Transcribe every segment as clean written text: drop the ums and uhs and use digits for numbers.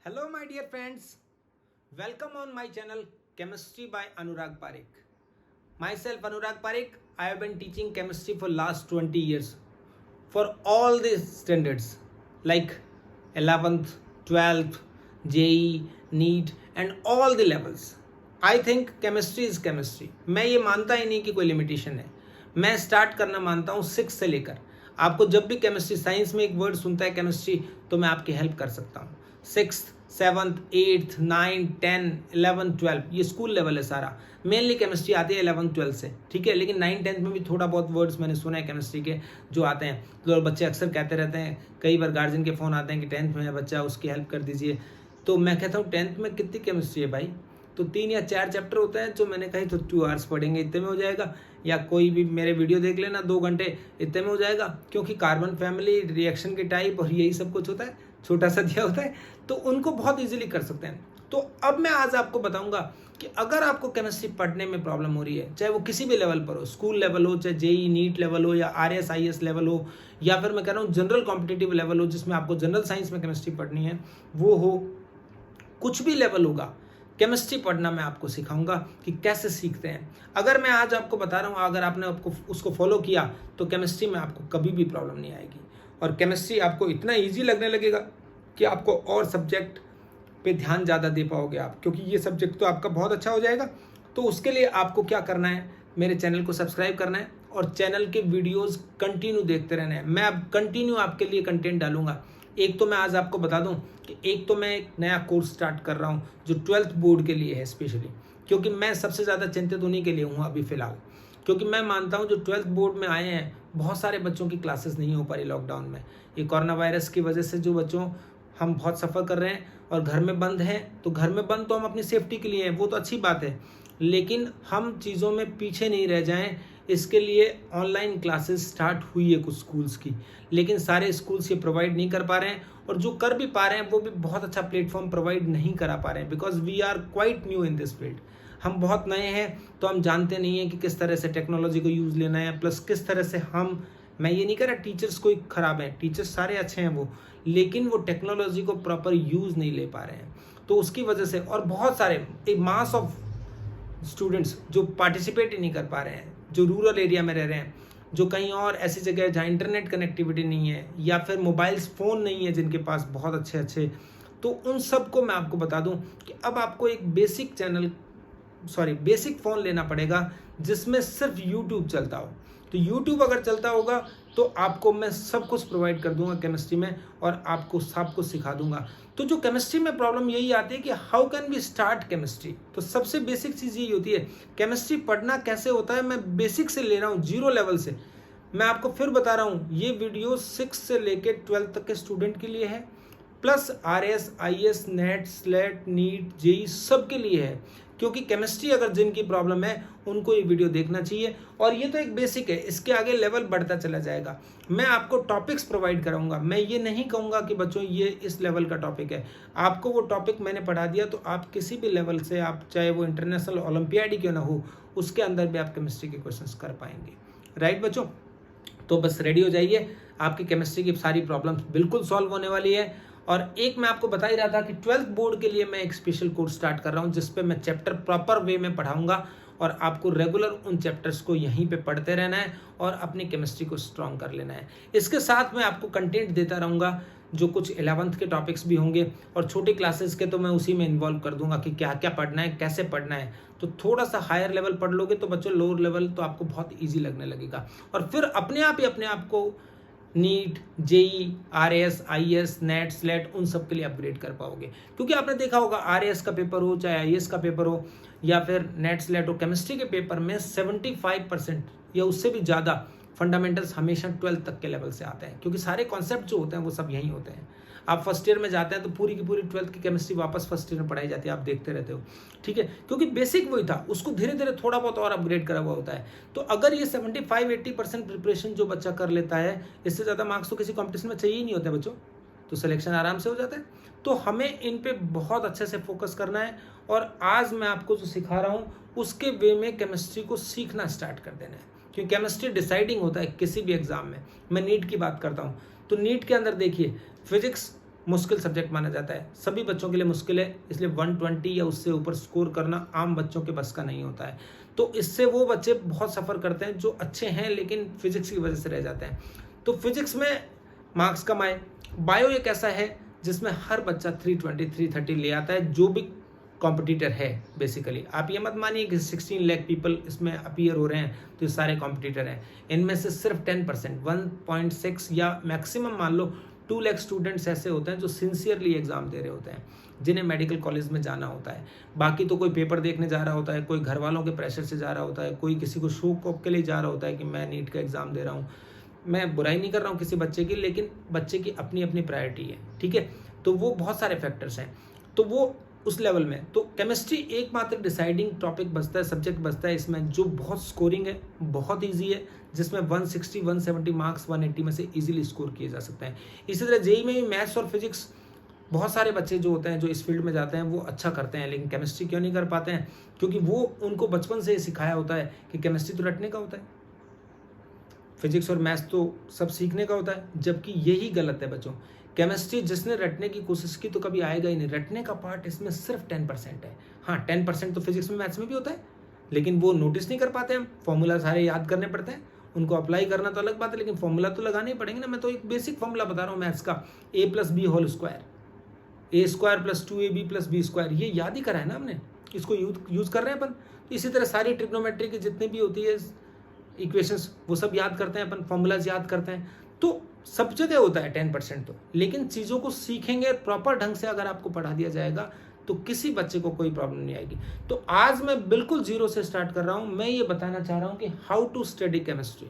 Hello, my dear friends. Welcome on my channel Chemistry by Anurag Parekh. Myself, Anurag Parekh, I have been teaching chemistry for last 20 years for all the standards like 11th, 12th, JEE, NEET and all the levels. I think chemistry is chemistry. मैं ये मानता ही नहीं कि कोई limitation है. मैं start करना मानता हूँ 6 से लेकर. आपको जब भी केमिस्ट्री साइंस में एक वर्ड सुनता है केमिस्ट्री तो मैं आपकी हेल्प कर सकता हूँ. 6th, 7th, 8th, 9th, 10th, 11th, 12th ये स्कूल लेवल है सारा. मेनली केमिस्ट्री आती है 11th, 12th से, ठीक है. लेकिन 9th, 10th में भी थोड़ा बहुत वर्ड्स मैंने सुना है केमिस्ट्री के जो आते हैं. तो बच्चे अक्सर कहते रहते हैं, कई बार गार्जियन के फ़ोन आते हैं कि 10th में है बच्चा, उसकी हेल्प कर दीजिए. तो मैं कहता हूँ 10th में कितनी केमिस्ट्री है भाई. तो 3 या 4 चैप्टर होते हैं जो मैंने कही तो 2 आवर्स पढ़ेंगे इतने में हो जाएगा. या कोई भी मेरे वीडियो देख लेना 2 घंटे इतने में हो जाएगा. क्योंकि कार्बन फैमिली, रिएक्शन के टाइप और यही सब कुछ होता है, छोटा सा दिया होता है, तो उनको बहुत इजीली कर सकते हैं. तो अब मैं आज आपको बताऊंगा कि अगर आपको केमिस्ट्री पढ़ने में प्रॉब्लम हो रही है, चाहे वो किसी भी लेवल पर हो, स्कूल लेवल हो, चाहे जेई नीट लेवल हो, या आरएस आईएएस लेवल हो, या फिर मैं कह रहा हूँ जनरल कॉम्पिटिटिव लेवल हो जिसमें आपको जनरल साइंस में केमिस्ट्री पढ़नी है, वो हो, कुछ भी लेवल होगा, केमिस्ट्री पढ़ना मैं आपको सिखाऊंगा कि कैसे सीखते हैं. अगर मैं आज आपको बता रहा हूँ, अगर आपने उसको फॉलो किया तो केमिस्ट्री में आपको कभी भी प्रॉब्लम नहीं आएगी और केमिस्ट्री आपको इतना इजी लगने लगेगा कि आपको और सब्जेक्ट पे ध्यान ज़्यादा दे पाओगे आप, क्योंकि ये सब्जेक्ट तो आपका बहुत अच्छा हो जाएगा. तो उसके लिए आपको क्या करना है, मेरे चैनल को सब्सक्राइब करना है और चैनल के वीडियोज़ कंटिन्यू देखते रहना है. मैं अब कंटिन्यू आपके लिए कंटेंट डालूंगा. एक तो मैं आज आपको बता दूं कि एक तो मैं एक नया कोर्स स्टार्ट कर रहा हूं जो 12th बोर्ड के लिए है स्पेशली, क्योंकि मैं सबसे ज़्यादा चिंतित उन्हीं के लिए हूं अभी फ़िलहाल. क्योंकि मैं मानता हूं जो 12th बोर्ड में आए हैं, बहुत सारे बच्चों की क्लासेस नहीं हो पा रही लॉकडाउन में. ये कोरोना वायरस की वजह से जो बच्चों हम बहुत सफ़र कर रहे हैं और घर में बंद हैं, तो घर में बंद तो हम अपनी सेफ्टी के लिए हैं, वो तो अच्छी बात है, लेकिन हम चीज़ों में पीछे नहीं रह जाएं. इसके लिए ऑनलाइन क्लासेस स्टार्ट हुई है कुछ स्कूल्स की, लेकिन सारे स्कूल्स ये प्रोवाइड नहीं कर पा रहे हैं, और जो कर भी पा रहे हैं वो भी बहुत अच्छा प्लेटफॉर्म प्रोवाइड नहीं करा पा रहे हैं, because we are quite new in this field. हम बहुत नए हैं तो हम जानते नहीं हैं कि किस तरह से टेक्नोलॉजी को यूज़ लेना है, प्लस किस तरह से मैं ये नहीं कह रहा टीचर्स कोई ख़राब है, टीचर्स सारे अच्छे हैं वो, लेकिन वो टेक्नोलॉजी को प्रॉपर यूज़ नहीं ले पा रहे हैं. तो उसकी वजह से, और बहुत सारे एक मास ऑफ स्टूडेंट्स जो पार्टिसिपेट ही नहीं कर पा रहे हैं, जो रूरल एरिया में रह रहे हैं, जो कहीं और ऐसी जगह है जहाँ इंटरनेट कनेक्टिविटी नहीं है, या फिर मोबाइल्स फ़ोन नहीं है जिनके पास बहुत अच्छे अच्छे, तो उन सब को मैं आपको बता दूं कि अब आपको एक बेसिक फ़ोन लेना पड़ेगा जिसमें सिर्फ यूट्यूब चलता हो. तो यूट्यूब अगर चलता होगा तो आपको मैं सब कुछ प्रोवाइड कर दूंगा केमिस्ट्री में, और आपको सब कुछ सिखा दूंगा. तो जो केमिस्ट्री में प्रॉब्लम यही आती है कि how can we start chemistry. तो सबसे बेसिक चीज़ यही होती है, केमिस्ट्री पढ़ना कैसे होता है. मैं बेसिक से ले रहा हूँ, 0 लेवल से. मैं आपको फिर बता रहा हूँ, ये वीडियो 6 से लेकर 12th तक के स्टूडेंट के लिए है, plus RS IAS NET SLET NEET JEE सब के लिए है. क्योंकि केमिस्ट्री अगर जिनकी प्रॉब्लम है उनको ये वीडियो देखना चाहिए. और ये तो एक बेसिक है, इसके आगे लेवल बढ़ता चला जाएगा. मैं आपको टॉपिक्स प्रोवाइड कराऊंगा. मैं ये नहीं कहूँगा कि बच्चों ये इस लेवल का टॉपिक है. आपको वो टॉपिक मैंने पढ़ा दिया तो आप किसी भी लेवल से, आप चाहे वो इंटरनेशनल ओलंपियाड ही क्यों ना हो, उसके अंदर भी आप केमिस्ट्री के क्वेश्चंस कर पाएंगे. राइट बच्चों, तो बस रेडी हो जाइए, आपकी केमिस्ट्री की सारी प्रॉब्लम्स बिल्कुल सॉल्व होने वाली है. और एक मैं आपको बता ही रहा था कि 12th बोर्ड के लिए मैं एक स्पेशल कोर्स स्टार्ट कर रहा हूँ जिस पे मैं चैप्टर प्रॉपर वे में पढ़ाऊंगा, और आपको रेगुलर उन चैप्टर्स को यहीं पे पढ़ते रहना है और अपनी केमिस्ट्री को स्ट्रॉन्ग कर लेना है. इसके साथ मैं आपको कंटेंट देता रहूँगा, जो कुछ 11th के टॉपिक्स भी होंगे, और छोटी क्लासेस के तो मैं उसी में इन्वॉल्व कर दूंगा कि क्या क्या पढ़ना है, कैसे पढ़ना है. तो थोड़ा सा हायर लेवल पढ़ लोगे तो बच्चों लोअर लेवल तो आपको बहुत ईजी लगने लगेगा, और फिर अपने आप को NEET JEE RS IAS NET SLET उन सब के लिए अपग्रेड कर पाओगे. क्योंकि आपने देखा होगा आरएस का पेपर हो, चाहे आईएएस का पेपर हो, या फिर नेट स्लेट हो, केमिस्ट्री के पेपर में 75% या उससे भी ज़्यादा फंडामेंटल्स हमेशा 12th तक के लेवल से आते हैं, क्योंकि सारे कॉन्सेप्ट जो होते हैं वो सब यहीं होते हैं. आप फर्स्ट ईयर में जाते हैं तो पूरी की पूरी 12th की केमिस्ट्री वापस फर्स्ट ईयर में पढ़ाई जाती है, आप देखते रहते हो, ठीक है. क्योंकि बेसिक वही था, उसको धीरे धीरे थोड़ा बहुत और अपग्रेड करा हुआ होता है. तो अगर ये 75-80% प्रिपरेशन जो बच्चा कर लेता है, इससे ज़्यादा मार्क्स तो किसी कॉम्पिटिशन में चाहिए ही नहीं होते बच्चों, तो सिलेक्शन आराम से हो जाता है. तो हमें इन पे बहुत अच्छे से फोकस करना है, और आज मैं आपको जो सिखा रहा हूँ उसके वे में केमिस्ट्री को सीखना स्टार्ट कर देना है, क्योंकि केमिस्ट्री डिसाइडिंग होता है किसी भी एग्जाम में. मैं नीट की बात करता हूँ, तो नीट के अंदर देखिए फिजिक्स मुश्किल सब्जेक्ट माना जाता है, सभी बच्चों के लिए मुश्किल है, इसलिए 120 या उससे ऊपर स्कोर करना आम बच्चों के बस का नहीं होता है। तो इससे वो बच्चे बहुत सफ़र करते हैं जो अच्छे हैं लेकिन फिजिक्स की वजह से रह जाते हैं। तो फिजिक्स में मार्क्स कम आए। बायो एक ऐसा है जिसमें हर बच्चा 320 330 ले आता है, जो भी कॉम्पिटिटर है। बेसिकली आप ये मत मानिए कि 16 लाख पीपल इसमें अपीयर हो रहे हैं तो ये सारे कॉम्पिटिटर हैं। इनमें से सिर्फ 10% 1.6 या मैक्सिमम मान लो 2 लाख स्टूडेंट्स ऐसे होते हैं जो सिंसियरली एग्जाम दे रहे होते हैं, जिन्हें मेडिकल कॉलेज में जाना होता है। बाकी तो कोई पेपर देखने जा रहा होता है, कोई घर वालों के प्रेशर से जा रहा होता है, कोई किसी को शौक के लिए जा रहा होता है कि मैं नीट का एग्ज़ाम दे रहा हूँ। मैं बुराई नहीं कर रहा हूँ किसी बच्चे की, लेकिन बच्चे की अपनी अपनी प्रायोरिटी है, ठीक है। तो वो बहुत सारे फैक्टर्स हैं, तो वो उस लेवल में तो केमिस्ट्री एकमात्र डिसाइडिंग टॉपिक बचता है, सब्जेक्ट बचता है इसमें जो बहुत स्कोरिंग है, बहुत इजी है, जिसमें 160 170 मार्क्स 180 में से इजीली स्कोर किए जा सकते हैं। इसी तरह जेईई में भी मैथ्स और फिजिक्स बहुत सारे बच्चे जो होते हैं जो इस फील्ड में जाते हैं वो अच्छा करते हैं, लेकिन केमिस्ट्री क्यों नहीं कर पाते हैं? क्योंकि वो उनको बचपन से सिखाया होता है कि केमिस्ट्री तो रटने का होता है, फिजिक्स और मैथ्स तो सब सीखने का होता है, जबकि यही गलत है बच्चों। केमिस्ट्री जिसने रटने की कोशिश की तो कभी आएगा ही नहीं। रटने का पार्ट इसमें सिर्फ 10% है। हाँ, 10% तो फिजिक्स में मैथ्स में भी होता है, लेकिन वो नोटिस नहीं कर पाते हैं। फॉर्मूला सारे याद करने पड़ते हैं, उनको अप्लाई करना तो अलग बात है, लेकिन फॉर्मूला तो लगाने ही पड़ेंगे ना। मैं तो एक बेसिक फॉर्मूला बता रहा हूँ मैथ्स का, a+b² a² + 2ab + b², ये याद ही करा है ना हमने, इसको यूज कर रहे हैं अपन। तो इसी तरह सारी ट्रिग्नोमेट्री की जितनी भी होती है इक्वेशंस वो सब याद करते हैं अपन, फॉर्मूलाज याद करते हैं। तो सब जगह होता है 10% तो, लेकिन चीज़ों को सीखेंगे प्रॉपर ढंग से अगर आपको पढ़ा दिया जाएगा तो किसी बच्चे को कोई प्रॉब्लम नहीं आएगी। तो आज मैं बिल्कुल जीरो से स्टार्ट कर रहा हूँ। मैं ये बताना चाह रहा हूँ कि हाउ टू स्टडी केमिस्ट्री,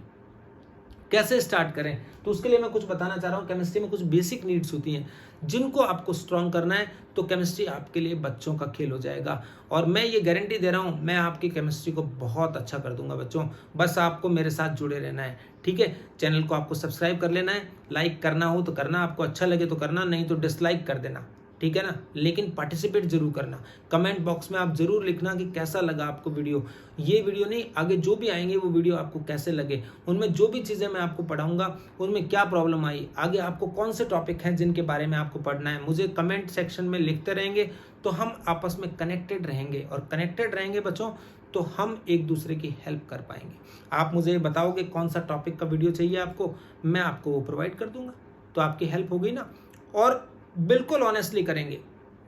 कैसे स्टार्ट करें। तो उसके लिए मैं कुछ बताना चाह रहा हूँ। केमिस्ट्री में कुछ बेसिक नीड्स होती हैं जिनको आपको स्ट्रॉन्ग करना है, तो केमिस्ट्री आपके लिए बच्चों का खेल हो जाएगा। और मैं ये गारंटी दे रहा हूँ, मैं आपकी केमिस्ट्री को बहुत अच्छा कर दूंगा बच्चों। बस आपको मेरे साथ जुड़े रहना है, ठीक है। चैनल को आपको सब्सक्राइब कर लेना है, लाइक करना हो तो करना, आपको अच्छा लगे तो करना, नहीं तो डिसलाइक कर देना, ठीक है ना। लेकिन पार्टिसिपेट जरूर करना। कमेंट बॉक्स में आप जरूर लिखना कि कैसा लगा आपको वीडियो। ये वीडियो नहीं, आगे जो भी आएंगे वो वीडियो आपको कैसे लगे, उनमें जो भी चीज़ें मैं आपको पढ़ाऊंगा उनमें क्या प्रॉब्लम आई, आगे आपको कौन से टॉपिक हैं जिनके बारे में आपको पढ़ना है। मुझे कमेंट सेक्शन में लिखते रहेंगे तो हम आपस में कनेक्टेड रहेंगे, और कनेक्टेड रहेंगे बच्चों तो हम एक दूसरे की हेल्प कर पाएंगे। आप मुझे बताओगे कौन सा टॉपिक का वीडियो चाहिए आपको, मैं आपको वो प्रोवाइड कर दूंगा, तो आपकी हेल्प हो गई ना। और बिल्कुल ऑनेस्टली करेंगे,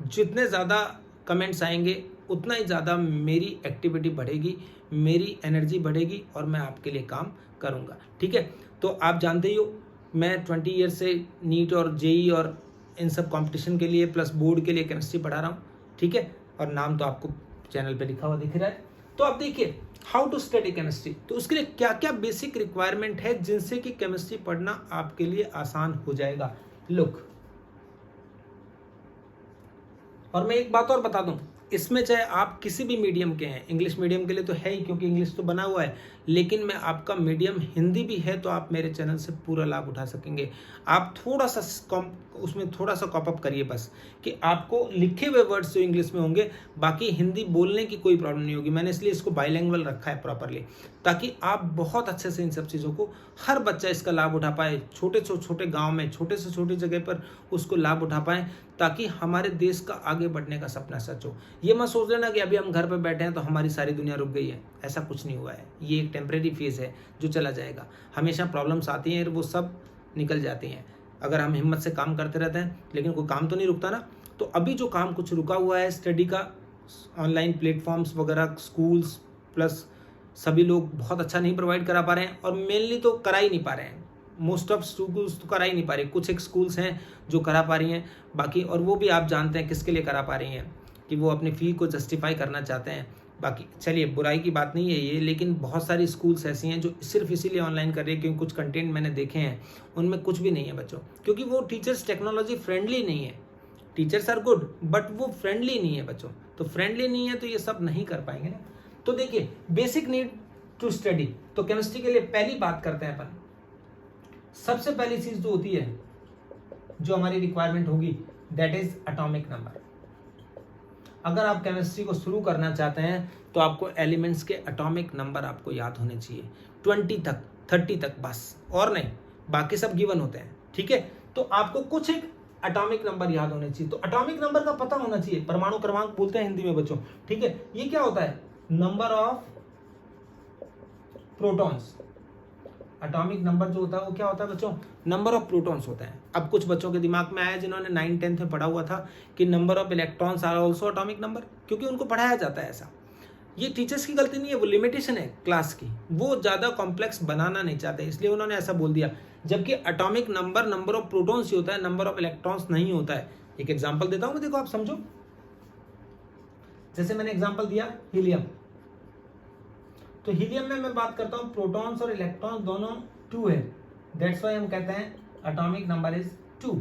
जितने ज़्यादा कमेंट्स आएंगे उतना ही ज़्यादा मेरी एक्टिविटी बढ़ेगी, मेरी एनर्जी बढ़ेगी और मैं आपके लिए काम करूँगा, ठीक है। तो आप जानते ही हो मैं 20 ईयर से नीट और जेईई और इन सब कंपटीशन के लिए प्लस बोर्ड के लिए केमिस्ट्री पढ़ा रहा हूँ, ठीक है। और नाम तो आपको चैनल पे लिखा हुआ दिख रहा है। तो आप देखिए हाउ टू स्टडी केमिस्ट्री, तो उसके लिए क्या क्या बेसिक रिक्वायरमेंट है जिनसे कि केमिस्ट्री पढ़ना आपके लिए आसान हो जाएगा। लुक, और मैं एक बात और बता दूं, इसमें चाहे आप किसी भी मीडियम के हैं, इंग्लिश मीडियम के लिए तो है ही क्योंकि इंग्लिश तो बना हुआ है, लेकिन मैं आपका मीडियम हिंदी भी है तो आप मेरे चैनल से पूरा लाभ उठा सकेंगे। आप थोड़ा सा उसमें थोड़ा सा कॉपअप करिए बस, कि आपको लिखे हुए वर्ड्स जो इंग्लिश में होंगे, बाकी हिंदी बोलने की कोई प्रॉब्लम नहीं होगी। मैंने इसलिए इसको बाइलिंगुअल रखा है प्रॉपरली, ताकि आप बहुत अच्छे से इन सब चीज़ों को, हर बच्चा इसका लाभ उठा पाए, छोटे से छोटे गाँव में, छोटे से छोटी जगह पर उसको लाभ उठा पाएँ, ताकि हमारे देश का आगे बढ़ने का सपना सच हो। ये मत सोच लेना कि अभी हम घर पर बैठे हैं तो हमारी सारी दुनिया रुक गई है, ऐसा कुछ नहीं हुआ है। ये एक टेम्परेरी फेज़ है जो चला जाएगा। हमेशा प्रॉब्लम्स आती हैं, वो सब निकल जाती हैं अगर हम हिम्मत से काम करते रहते हैं, लेकिन कोई काम तो नहीं रुकता ना। तो अभी जो काम कुछ रुका हुआ है स्टडी का, ऑनलाइन प्लेटफॉर्म्स वगैरह, स्कूल्स प्लस सभी लोग बहुत अच्छा नहीं प्रोवाइड करा पा रहे हैं, और मेनली तो करा ही नहीं पा रहे हैं। मोस्ट ऑफ स्कूल्स तो करा ही नहीं पा रही, कुछ एक स्कूल्स हैं जो करा पा रही हैं, बाकी और वो भी आप जानते हैं किसके लिए करा पा रही हैं, कि वो अपनी फ़ी को जस्टिफाई करना चाहते हैं। बाकी चलिए, बुराई की बात नहीं है ये, लेकिन बहुत सारी स्कूल्स ऐसी हैं जो सिर्फ इसीलिए ऑनलाइन कर रही है क्योंकि कुछ कंटेंट मैंने देखे हैं उनमें कुछ भी नहीं है बच्चों, क्योंकि वो टीचर्स टेक्नोलॉजी फ्रेंडली नहीं है। टीचर्स आर गुड बट वो फ्रेंडली नहीं है बच्चों, तो फ्रेंडली नहीं है तो ये सब नहीं कर पाएंगे ना। तो देखिए, बेसिक नीड टू स्टडी, तो केमिस्ट्री के लिए पहली बात करते हैं अपन। सबसे पहली चीज जो होती है, जो हमारी रिक्वायरमेंट होगी, दैट इज एटॉमिक नंबर। अगर आप केमिस्ट्री को शुरू करना चाहते हैं तो आपको एलिमेंट्स के एटॉमिक नंबर आपको याद होने चाहिए, 20 तक 30 तक बस, और नहीं, बाकी सब गिवन होते हैं, ठीक है। तो आपको कुछ एक एटॉमिक नंबर याद होने चाहिए। तो एटॉमिक नंबर का पता होना चाहिए, परमाणु क्रमांक बोलते हैं हिंदी में बच्चों, ठीक है। ये क्या होता है, number of protons. Atomic number जो होता है वो क्या होता है बच्चों, नंबर ऑफ प्रोटॉन्स होता है। अब कुछ बच्चों के दिमाग में आया जिन्होंने 9th 10th में पढ़ा हुआ था कि number of electrons are also atomic number, क्योंकि उनको पढ़ाया जाता है ऐसा। ये टीचर्स की गलती नहीं है, वो लिमिटेशन है क्लास की, वो ज़्यादा कॉम्प्लेक्स बनाना नहीं चाहते, इसलिए उन्होंने ऐसा बोल दिया। जबकि atomic number number of protons ही होता है, नंबर ऑफ इलेक्ट्रॉन्स नहीं होता है। एक एग्जाम्पल देता हूँ, देखो आप समझो। जैसे मैंने एग्जाम्पल दिया हीलियम, तो हीलियम में मैं बात करता हूँ प्रोटॉन्स और इलेक्ट्रॉन्स दोनों 2 है, दैट्स व्हाई हम कहते हैं एटॉमिक नंबर इज 2।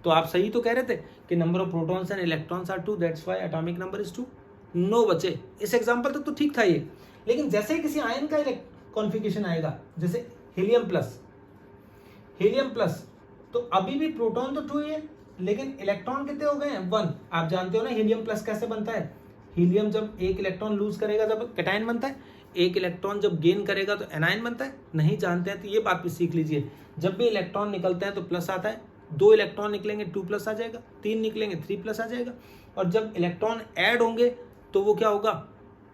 तो आप सही तो कह रहे थे कि number of protons and electrons are 2, that's why atomic number is 2। No बच्चे, इस एग्जाम्पल तक तो ठीक था ये, लेकिन जैसे ही किसी आयन का कॉन्फ़िगरेशन आएगा, जैसे हीलियम प्लस, तो अभी भी प्रोटॉन तो 2 ही है, लेकिन इलेक्ट्रॉन कितने हो गए हैं, 1। आप जानते हो ना हीलियम प्लस कैसे बनता है, हीलियम जब एक इलेक्ट्रॉन लूज करेगा तब कैटायन बनता है, एक इलेक्ट्रॉन जब गेन करेगा तो एनायन बनता है। नहीं जानते हैं तो ये बात भी सीख लीजिए, जब भी इलेक्ट्रॉन निकलते हैं तो प्लस आता है, 2 इलेक्ट्रॉन निकलेंगे 2 प्लस आ जाएगा, 3 निकलेंगे 3 प्लस आ जाएगा, और जब इलेक्ट्रॉन ऐड होंगे तो वो क्या होगा,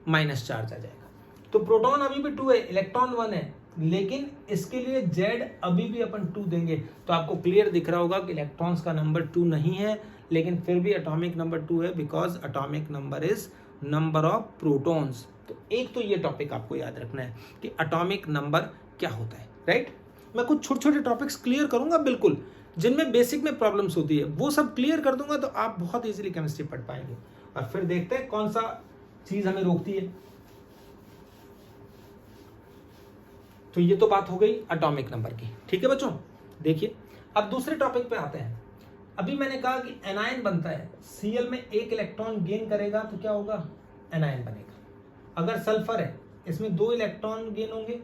माइनस चार्ज आ जाएगा। तो प्रोटॉन अभी भी 2 है, इलेक्ट्रॉन 1 है, लेकिन इसके लिए जेड अभी भी अपन 2 देंगे। तो आपको क्लियर दिख रहा होगा कि इलेक्ट्रॉन्स का नंबर 2 नहीं है, लेकिन फिर भी एटॉमिक नंबर 2 है, because atomic number is number of protons. तो एक तो ये टॉपिक आपको याद रखना है कि एटॉमिक नंबर क्या होता है, राइट। मैं कुछ छोटे छोटे टॉपिक्स क्लियर करूंगा बिल्कुल, जिनमें बेसिक में प्रॉब्लम्स होती है, वो सब क्लियर कर दूंगा तो आप बहुत इजीली केमिस्ट्री पढ़ पाएंगे। और फिर देखते हैं कौन सा चीज हमें रोकती है। तो ये तो बात हो गई एटॉमिक नंबर की, ठीक है बच्चों। देखिए अब दूसरे टॉपिक पे आते हैं। अभी मैंने कहा कि एनायन बनता है, Cl में एक इलेक्ट्रॉन गेन करेगा तो क्या होगा, एनायन बनेगा। अगर सल्फर है, इसमें 2 इलेक्ट्रॉन गेन होंगे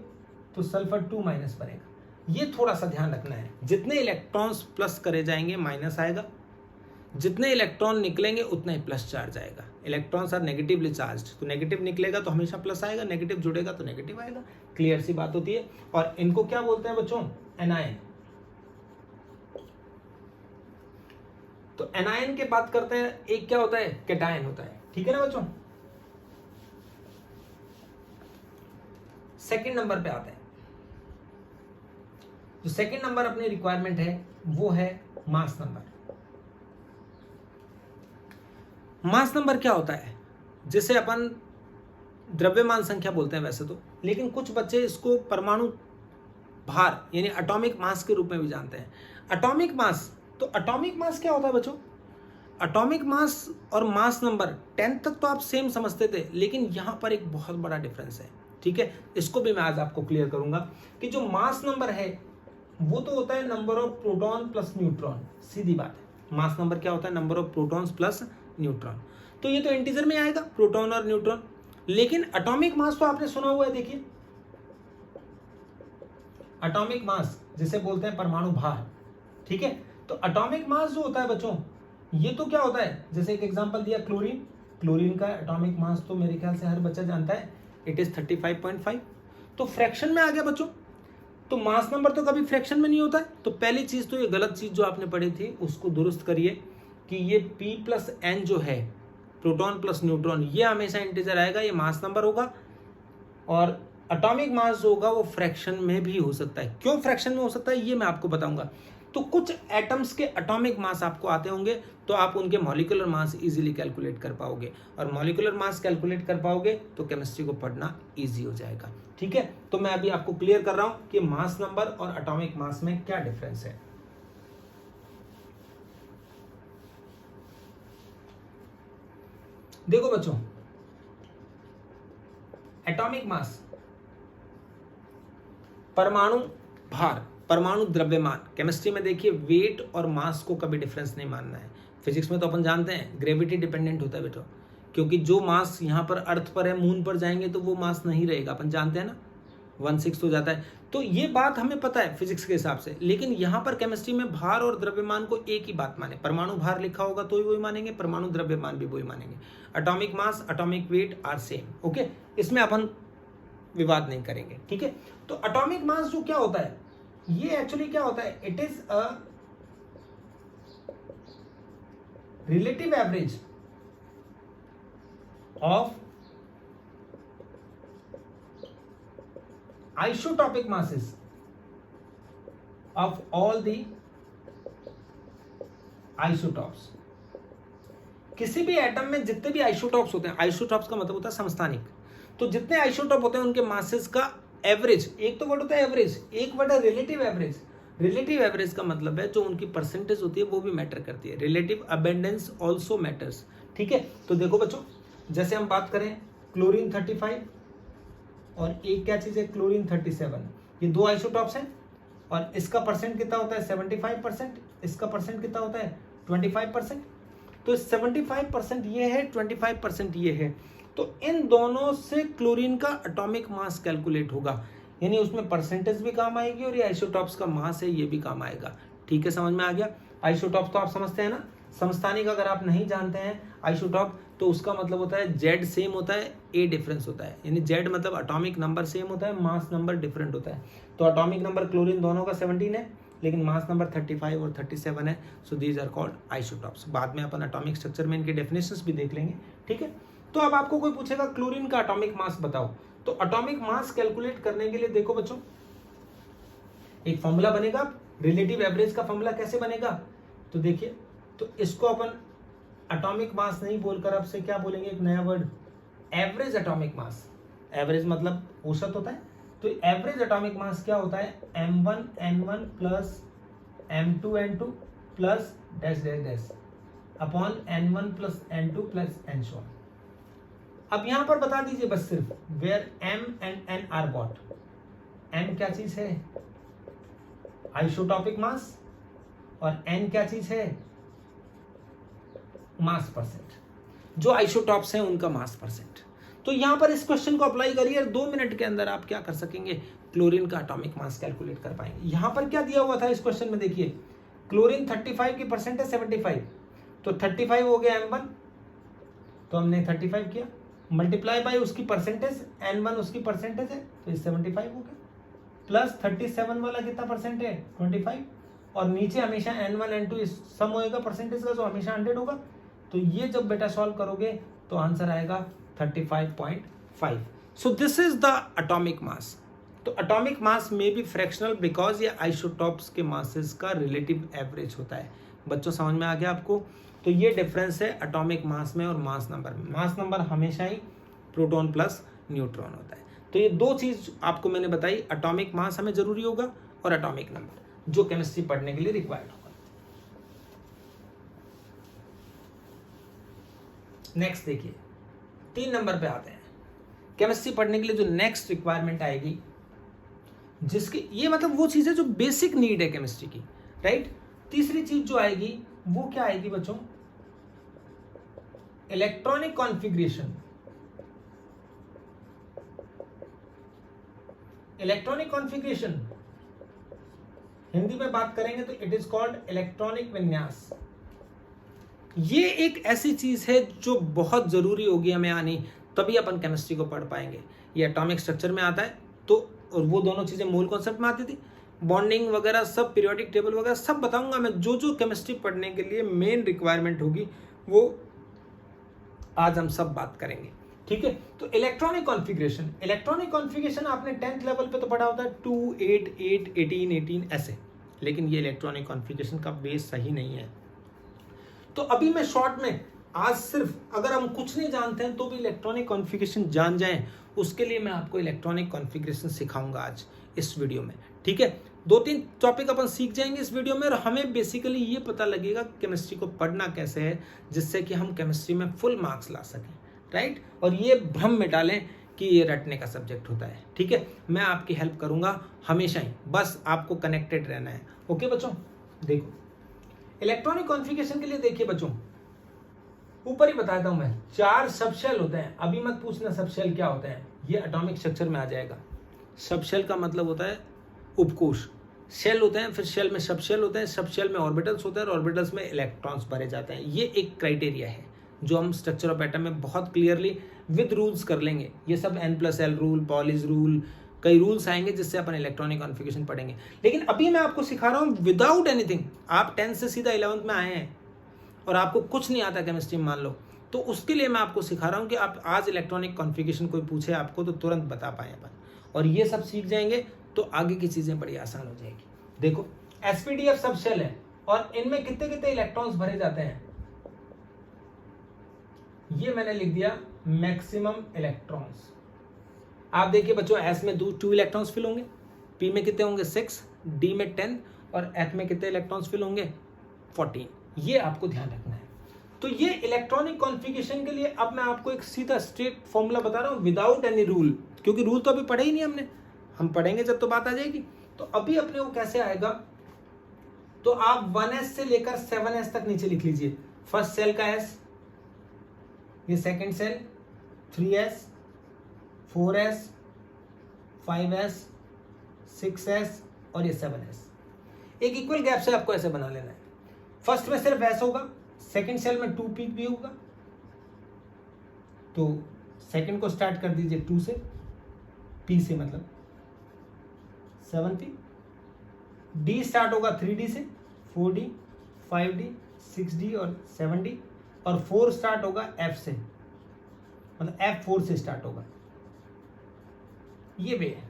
तो सल्फर 2 माइनस बनेगा। ये थोड़ा सा ध्यान रखना है, जितने इलेक्ट्रॉन्स प्लस करे जाएंगे माइनस आएगा, जितने इलेक्ट्रॉन निकलेंगे उतना ही प्लस चार्ज आएगा। इलेक्ट्रॉन्स आर नेगेटिवली चार्ज्ड, तो नेगेटिव निकलेगा तो हमेशा प्लस आएगा, नेगेटिव जुड़ेगा तो नेगेटिव आएगा। क्लियर सी बात होती है। और इनको क्या बोलते हैं बच्चों, एनायन। तो एनायन के बात करते हैं, एक क्या होता है, कैटायन होता है, ठीक है ना बच्चों। सेकंड नंबर पे आते हैं। जो सेकंड नंबर अपनी रिक्वायरमेंट है वो है मास नंबर। मास नंबर क्या होता है, जिसे अपन द्रव्यमान संख्या बोलते हैं वैसे तो, लेकिन कुछ बच्चे इसको परमाणु भार यानी एटॉमिक मास के रूप में भी जानते हैं। एटॉमिक मास, तो एटॉमिक मास क्या होता है बच्चों, एटॉमिक मास और मास नंबर 10th तक तो आप सेम समझते थे, लेकिन यहां पर एक बहुत बड़ा डिफरेंस है, ठीक है। इसको भी मैं आज आपको क्लियर करूंगा कि जो मास नंबर है वो तो होता है number of proton plus neutron, सीधी बात है। मास नंबर क्या होता है, number of protons plus neutron. तो ये तो इंटीजर में आएगा, प्रोटॉन और न्यूट्रॉन। लेकिन एटॉमिक मास तो आपने सुना हुआ है, देखिए एटॉमिक मास जिसे बोलते हैं परमाणु भार, ठीक है। तो एटॉमिक मास जो होता है बच्चों, ये तो क्या होता है, जैसे एक एग्जांपल दिया क्लोरीन, क्लोरीन का एटॉमिक मास तो मेरे ख्याल से हर बच्चा जानता है, इट इज 35.5। तो फ्रैक्शन में आ गया बच्चों। तो मास नंबर तो कभी फ्रैक्शन में नहीं होता है। तो पहली चीज तो ये गलत चीज जो आपने पढ़ी थी उसको दुरुस्त करिए कि ये P प्लस N जो है, प्रोटॉन प्लस न्यूट्रॉन, ये हमेशा इंटीजर आएगा, ये मास नंबर होगा। और एटॉमिक मास जो होगा वो फ्रैक्शन में भी हो सकता है। क्यों फ्रैक्शन में हो सकता है ये मैं आपको बताऊंगा। तो कुछ एटम्स के एटॉमिक मास आपको आते होंगे तो आप उनके मॉलिक्यूलर मास इजीली कैलकुलेट कर पाओगे, और मॉलिक्यूलर मास कैलकुलेट कर पाओगे तो केमिस्ट्री को पढ़ना इजी हो जाएगा, ठीक है। तो मैं अभी आपको क्लियर कर रहा हूं कि मास नंबर और एटॉमिक मास में क्या डिफरेंस है। देखो बच्चों, एटॉमिक मास, परमाणु भार, परमाणु द्रव्यमान। केमिस्ट्री में देखिए वेट और मास को कभी डिफरेंस नहीं मानना है। फिजिक्स में तो अपन जानते हैं ग्रेविटी डिपेंडेंट होता है बेटा, क्योंकि जो मास यहाँ पर अर्थ पर है, मून पर जाएंगे तो वो मास नहीं रहेगा, अपन जानते हैं ना, 1/6 हो जाता है। तो ये बात हमें पता है फिजिक्स के हिसाब से, लेकिन यहाँ पर केमिस्ट्री में भार और द्रव्यमान को एक ही बात माने। परमाणु भार लिखा होगा तो ही वही मानेंगे, परमाणु द्रव्यमान भी वही मानेंगे। Atomic mass, atomic weight are same, okay. इसमें अपन विवाद नहीं करेंगे, ठीक है। तो एटॉमिक मास जो क्या होता है, ये एक्चुअली क्या होता है, it is a relative average of isotopic masses of all the isotopes. किसी भी एटम में जितने भी आइसोटॉप्स होते हैं, आइसोटॉप्स का मतलब होता है समस्थानिक, तो जितने आइसोटॉप होते हैं उनके मासेस का एवरेज, एक तो वर्ड होता है एवरेज, एक वर्ड है रिलेटिव एवरेज। रिलेटिव एवरेज का मतलब है जो उनकी परसेंटेज होती है वो भी मैटर करती है। Relative abundance also matters. ठीक है, तो देखो बच्चों, जैसे हम बात करें क्लोरीन 35 और एक क्या चीज है क्लोरीन 37, ये दो आइसोटॉप्स हैं और इसका परसेंट कितना होता है 75%, इसका परसेंट कितना होता है 25%। तो 75% ये है, 25% ये है, तो इन दोनों से क्लोरीन का एटॉमिक मास कैलकुलेट होगा, यानी उसमें परसेंटेज भी काम आएगी और ये आइसोटॉप्स का मास है ये भी काम आएगा। ठीक है, समझ में आ गया। आइसोटॉप्स तो आप समझते हैं ना, समस्थानिक अगर आप नहीं जानते हैं आइसोटॉप तो उसका मतलब होता है जेड सेम होता है, ए डिफरेंस होता है, यानी जेड मतलब एटॉमिक नंबर सेम होता है, मास नंबर डिफरेंट होता है। तो एटॉमिक नंबर क्लोरीन दोनों का 17 है लेकिन मास नंबर 35 और 37 है, so these are called isotopes. बाद में अपन एटॉमिक स्ट्रक्चर में इनके डेफिनेशंस भी देख लेंगे। ठीक है, तो अब आपको कोई पूछेगा क्लोरीन का एटॉमिक मास बताओ, तो एटॉमिक मास कैलकुलेट करने के लिए देखो बच्चों एक फॉर्मूला बनेगा। रिलेटिव एवरेज का फॉर्मूला कैसे बनेगा, तो देखिए, तो इसको अपन एटॉमिक मास नहीं बोलकर अब से क्या बोलेंगे, एक नया word, average atomic mass. Average मतलब औसत होता है, तो एवरेज एटॉमिक मास क्या होता है m1n1 plus m2n2 plus dash dash dash upon n1 plus n2 plus n so on। अब यहां पर बता दीजिए बस सिर्फ where m and n are what. m क्या चीज है आइसोटॉपिक मास और n क्या चीज है मास परसेंट, जो आइसोटॉप्स हैं उनका मास परसेंट। तो यहां पर इस क्वेश्चन को अप्लाई करिए, 2 मिनट के अंदर आप क्या कर सकेंगे, क्लोरीन का एटॉमिक मास कैलकुलेट कर पाएंगे। यहां पर क्या दिया हुआ था इस क्वेश्चन में, देखिए क्लोरीन 35 की परसेंट है 75, तो 35 हो गया m1, तो हमने 35 किया मल्टीप्लाई बाय उसकी परसेंटेज n1 उसकी परसेंटेज है तो ये 75 हो गया, प्लस 37 वाला कितना परसेंट है 25, और नीचे हमेशा n1 n2 सम होएगा परसेंटेज का, जो हमेशा 100 होगा। तो ये जब बेटा सॉल्व करोगे तो आंसर आएगा 35.5। So this is the atomic mass. तो एटॉमिक मास में भी फ्रैक्शनल बिकॉज ये आइसोटॉप्स के मासेस का रिलेटिव एवरेज होता है। बच्चों समझ में आ गया आपको, तो ये डिफरेंस है एटॉमिक मास में और मास नंबर में। मास नंबर हमेशा ही प्रोटॉन प्लस न्यूट्रॉन होता है। तो ये दो चीज आपको मैंने बताई, एटॉमिक मास हमें जरूरी होगा और एटॉमिक नंबर जो केमिस्ट्री पढ़ने के लिए रिक्वायर्ड होगा। नेक्स्ट देखिए 3 नंबर पे आते हैं, केमिस्ट्री पढ़ने के लिए जो नेक्स्ट रिक्वायरमेंट आएगी, जिसकी ये मतलब वो चीज है जो बेसिक नीड है केमिस्ट्री की, राइट। तीसरी चीज जो आएगी वो क्या आएगी बच्चों, electronic configuration. Electronic configuration Hindi में बात करेंगे तो इट इज कॉल्ड इलेक्ट्रॉनिक विन्यास। ये एक ऐसी चीज है जो बहुत जरूरी होगी हमें आनी, तभी अपन केमिस्ट्री को पढ़ पाएंगे। ये एटॉमिक स्ट्रक्चर में आता है, तो और वो दोनों चीजें मूल कॉन्सेप्ट में आती थी, बॉन्डिंग वगैरह सब, पीरियोडिक टेबल वगैरह सब बताऊंगा मैं। जो जो केमिस्ट्री पढ़ने के लिए मेन रिक्वायरमेंट होगी वो आज हम सब बात करेंगे, ठीक है। तो इलेक्ट्रॉनिक कॉन्फ़िगरेशन, इलेक्ट्रॉनिक कॉन्फ़िगरेशन आपने 10th लेवल पे तो पढ़ा होता है 2 8 8 18 18 ऐसे, लेकिन ये इलेक्ट्रॉनिक कॉन्फ़िगरेशन का बेस सही नहीं है। तो अभी मैं शॉर्ट में आज सिर्फ अगर हम कुछ नहीं जानते हैं तो भी इलेक्ट्रॉनिक कॉन्फ़िगरेशन जान जाएं, उसके लिए मैं आपको इलेक्ट्रॉनिक कॉन्फ़िगरेशन सिखाऊंगा आज इस वीडियो में, ठीक है। 2-3 टॉपिक अपन सीख जाएंगे इस वीडियो में और हमें बेसिकली ये पता लगेगा केमिस्ट्री को पढ़ना कैसे है, जिससे कि हम केमिस्ट्री में फुल मार्क्स ला सकें, राइट। और ये भ्रम में डालें कि ये रटने का सब्जेक्ट होता है, ठीक है। मैं आपकी हेल्प करूंगा हमेशा ही, बस आपको कनेक्टेड रहना है, ओके बच्चों। देखो इलेक्ट्रॉनिक कॉन्फ़िगरेशन के लिए देखिए बच्चों, ऊपर ही बताता हूं मैं, 4 सबशेल होते हैं। अभी मत पूछना सबशेल क्या होते हैं, ये एटॉमिक स्ट्रक्चर में आ जाएगा। सबशेल का मतलब होता है उपकोश, शेल होते हैं, फिर शेल में सबशेल होते हैं, सबशेल में ऑर्बिटल्स होते हैं और ऑर्बिटल्स में इलेक्ट्रॉन्स भरे जाते हैं। ये एक क्राइटेरिया है जो हम स्ट्रक्चर ऑफ एटम में बहुत क्लियरली विद रूल्स कर लेंगे। ये सब N+L रूल, पॉलिस रूल, कई रूल्स आएंगे जिससे अपन इलेक्ट्रॉनिक कॉन्फ़िगरेशन पढ़ेंगे। लेकिन अभी मैं आपको सिखा रहा हूँ विदाउट एनीथिंग। आप 10 से सीधा 11th में आए हैं, और आपको कुछ नहीं आता केमिस्ट्री में मान लो, तो उसके लिए मैं आपको सिखा रहा हूँ कि आप आज इलेक्ट्रॉनिक कॉन्फ़िगरेशन कोई पूछे आपको तो तुरंत बता पाए अपन, और ये सब सीख जाएंगे तो आगे की चीज़ें बड़ी आसान हो जाएगी। देखो एसपीडीएफ सब शेल है और इनमें कितने कितने इलेक्ट्रॉन्स भरे जाते हैं, ये मैंने लिख दिया मैक्सिमम इलेक्ट्रॉन्स। आप देखिए बच्चों, एस में 2 इलेक्ट्रॉन्स फिल होंगे, पी में कितने होंगे 6, डी में 10 और एफ में कितने इलेक्ट्रॉन्स फिल होंगे 14। ये आपको ध्यान रखना है। तो ये इलेक्ट्रॉनिक कॉन्फ़िगरेशन के लिए अब मैं आपको एक सीधा स्ट्रेट फॉर्मूला बता रहा हूँ विदाउट एनी रूल, क्योंकि रूल तो अभी पढ़े ही नहीं हमने, हम पढ़ेंगे जब तो बात आ जाएगी। तो अभी अपने को कैसे आएगा, तो आप 1s से लेकर 7s तक नीचे लिख लीजिए। फर्स्ट सेल का s, ये second cell 3s, 4s, 5s, 6s और ये 7s। एक इक्वल गैप से आपको ऐसे बना लेना है। फर्स्ट में सिर्फ s होगा, सेकंड सेल में 2p भी होगा, तो सेकंड को स्टार्ट कर दीजिए 2 से, p से मतलब 7p, d स्टार्ट होगा 3d से, 4d, 5d, 6d और 7d, और 4 स्टार्ट होगा f से, मतलब f4 से स्टार्ट होगा। ये वे है,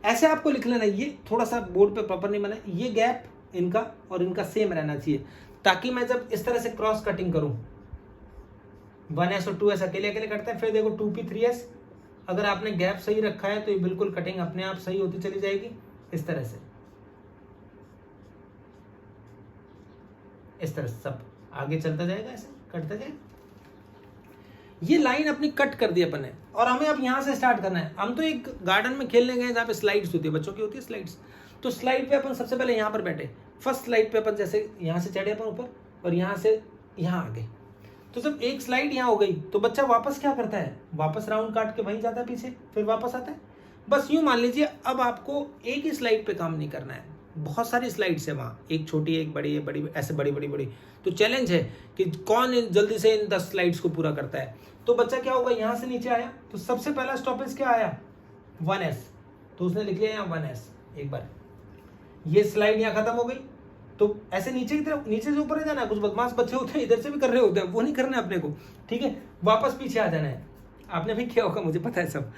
ऐसे आपको लिख लेना। ये थोड़ा सा बोर्ड पे प्रॉपर नहीं बना, ये गैप इनका और इनका सेम रहना चाहिए, ताकि मैं जब इस तरह से क्रॉस कटिंग करूं, 1s और 2s अकेले अकेले कटते हैं, फिर देखो 2p 3s, अगर आपने गैप सही रखा है तो ये बिल्कुल कटिंग अपने आप सही होती चली जाएगी। इस तरह से, इस तरह से सब आगे चलता जाएगा, ऐसे कटता जाएगा। ये लाइन अपनी कट कर दी अपन ने, और हमें अब यहाँ से स्टार्ट करना है। हम तो एक गार्डन में खेलने गए जहाँ पे स्लाइड्स होती है, बच्चों की होती है स्लाइड्स, तो स्लाइड पे अपन सबसे पहले यहाँ पर बैठे, फर्स्ट स्लाइड पे अपन जैसे यहाँ से चढ़े अपन ऊपर और यहाँ से यहाँ आ गए, तो जब एक स्लाइड यहाँ हो गई तो बच्चा वापस क्या करता है, वापस राउंड काट के वहीं जाता है पीछे, फिर वापस आता है। बस यूँ मान लीजिए अब आपको एक ही स्लाइड पे काम नहीं करना है, बहुत सारी स्लाइड्स है वहाँ, एक छोटी एक बड़ी है, बड़ी ऐसे बड़ी बड़ी बड़ी, तो चैलेंज है कि कौन जल्दी से इन 10 स्लाइड्स को पूरा करता है। तो बच्चा क्या होगा, यहाँ से नीचे आया तो सबसे पहला स्टॉपेज क्या आया 1s, तो उसने लिख लिया यहाँ 1s। एक बार ये स्लाइड यहाँ खत्म हो गई, तो ऐसे नीचे की तरफ, नीचे से ऊपर ही जाना है। कुछ बदमाश बच्चे होते हैं इधर से भी कर रहे होते हैं, वो नहीं करना है अपने को, ठीक है, वापस पीछे आ जाना है। आपने भी किया होगा, मुझे पता है, सब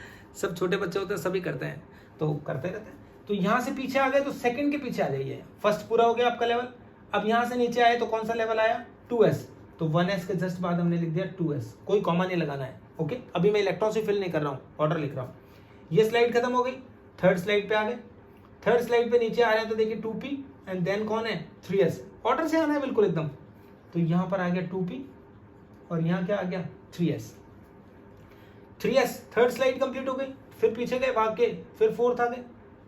छोटे बच्चे होते हैं, सभी करते हैं, तो करते रहते हैं। तो यहाँ से पीछे आ गए तो सेकंड के पीछे आ जाइए, फर्स्ट पूरा हो गया आपका लेवल। अब यहाँ से नीचे आए तो कौन सा लेवल आया 2s, तो 1s के जस्ट बाद हमने लिख दिया 2s, कोई कॉमा नहीं लगाना है। ओके, अभी मैं इलेक्ट्रॉन से फिल नहीं कर रहा हूँ, ऑर्डर लिख रहा हूँ। ये स्लाइड खत्म हो गई, थर्ड स्लाइड पे आ गए, थर्ड स्लाइड पे नीचे आ रहे हैं तो देखिए 2p एंड देन कौन है 3s, ऑर्डर से आना है बिल्कुल एकदम। तो यहाँ पर आ गया 2p और यहाँ क्या आ गया 3s, थर्ड स्लाइड कंप्लीट हो गई, फिर पीछे गए भाग के, फिर फोर्थ आ गए,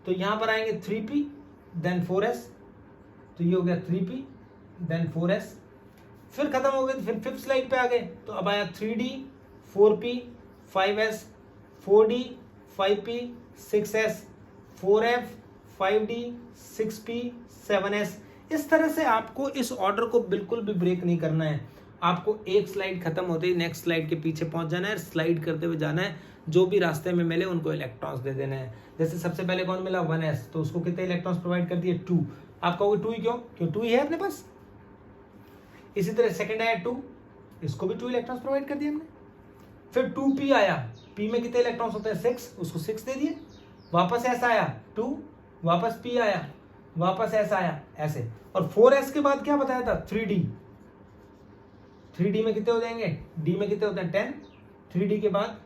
तो यहाँ पर आएंगे 3p देन 4s, तो ये हो गया 3p देन 4s, फिर खत्म हो गए तो फिर फिफ्थ स्लाइड पे आ गए, तो अब आया 3d 4p 5s 4d 5p 6s 4f 5d 6p 7s। इस तरह से आपको इस ऑर्डर को बिल्कुल भी ब्रेक नहीं करना है। आपको एक स्लाइड खत्म होते ही नेक्स्ट स्लाइड के पीछे पहुंच जाना है, स्लाइड करते हुए जाना है, जो भी रास्ते में मिले उनको इलेक्ट्रॉन्स दे देना है। जैसे सबसे पहले कौन मिला 1s, तो उसको कितने इलेक्ट्रॉन्स प्रोवाइड कर दिए 2। आप कहोगे 2 ही क्यों 2 ही है अपने पास। इसी तरह सेकंड आया 2, इसको भी 2 इलेक्ट्रॉन्स प्रोवाइड कर दिए हमने। फिर 2p आया, p में कितने इलेक्ट्रॉन्स होते हैं 6, उसको 6 दे दिए। वापस s आया 2, वापस p आया, वापस s आया, ऐसे। और 4s के बाद क्या बताया था 3d में कितने हो जाएंगे, d में कितने होते हैं 10, 3d के बाद